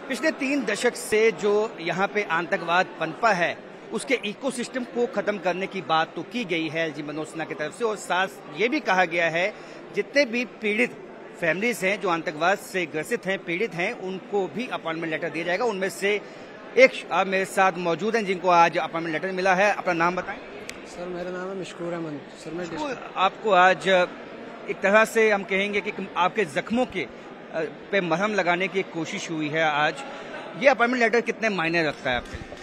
पिछले 3 दशक से जो यहाँ पे आतंकवाद पनपा है उसके इकोसिस्टम को खत्म करने की बात तो की गई है एलजी मनोज सिन्हा की तरफ से, और साथ ये भी कहा गया है जितने भी पीड़ित फैमिलीज हैं जो आतंकवाद से ग्रसित हैं, पीड़ित हैं, उनको भी अपॉइंटमेंट लेटर दिया जाएगा। उनमें से एक आप मेरे साथ मौजूद हैं जिनको आज अपॉइंटमेंट लेटर मिला है। अपना नाम बताएं। सर मेरा नाम है मशकूर अहमद। सर मैं आपको आज एक तरह से हम कहेंगे कि आपके जख्मों के पे मरहम लगाने की एक कोशिश हुई है आज। ये अपॉइंटमेंट लेटर कितने मायने रखता है आपके लिए?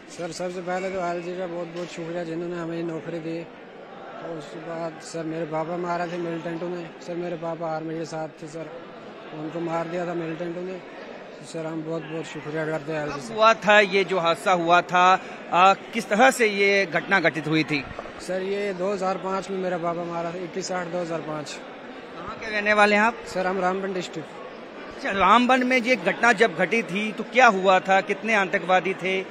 सर सबसे पहले तो आल जी का बहुत बहुत शुक्रिया जिन्होंने हमें नौकरी दी। और उसके बाद सर मेरे पापा मारा थे मिलिटेंटों ने। सर मेरे पापा आर्मी के साथ थे, सर उनको मार दिया था मिलिटेंटों ने। सर हम बहुत बहुत शुक्रिया करते हैं आल जी से। हुआ था ये जो हादसा हुआ था, किस तरह से ये घटना घटित हुई थी? सर ये 2005 में मेरा पापा मारा था, 21/8/2005। कहाँ के रहने वाले हैं आप? सर हम रामबन डिस्ट्रिक्ट। अच्छा, रामबन में ये घटना जब घटी थी तो क्या हुआ था, कितने आतंकवादी थे,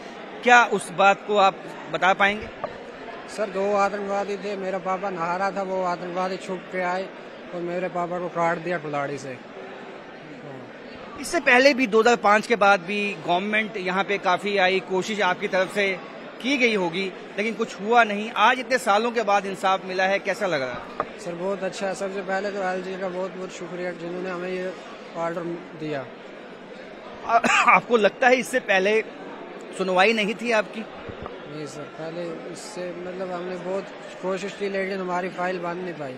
क्या उस बात को आप बता पाएंगे? सर 2 आतंकवादी थे, मेरा पापा नहा रहा था, वो आतंकवादी छुप के आए और मेरे पापा को काट दिया कुल्हाड़ी से। इससे पहले भी 2005 के बाद भी गवर्नमेंट यहाँ पे काफी आई, कोशिश आपकी तरफ से की गई होगी, लेकिन कुछ हुआ नहीं। आज इतने सालों के बाद इंसाफ मिला है, कैसा लग रहा है? सर बहुत अच्छा है। सबसे पहले तो आल जी का बहुत बहुत शुक्रिया जिन्होंने हमें ये ऑर्डर दिया। आपको लगता है इससे पहले सुनवाई नहीं थी आपकी? नहीं सर, पहले इससे मतलब हमने बहुत कोशिश की लेकिन हमारी फाइल बंद नहीं पाई।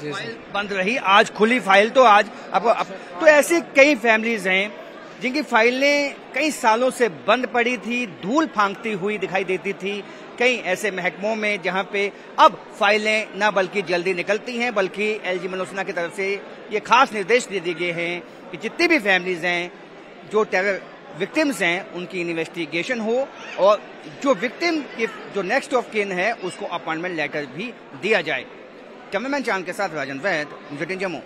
जी फाइल सर बंद रही, आज खुली फाइल। तो आज आपको तो ऐसी कई फैमिलीज हैं जिनकी फाइलें कई सालों से बंद पड़ी थी, धूल फांकती हुई दिखाई देती थी कई ऐसे महकमों में, जहां पे अब फाइलें न बल्कि जल्दी निकलती हैं, बल्कि एलजी मनोज सिन्हा की तरफ से ये खास निर्देश दे दिए गए हैं कि जितनी भी फैमिलीज हैं जो टेरर विक्टिम्स हैं उनकी इन्वेस्टिगेशन हो, और जो विक्टिम जो नेक्स्ट ऑफ किन है उसको अपॉइंटमेंट लेटर भी दिया जाए। कैमरामैन चांद के साथ राजन वैद, जम्मू।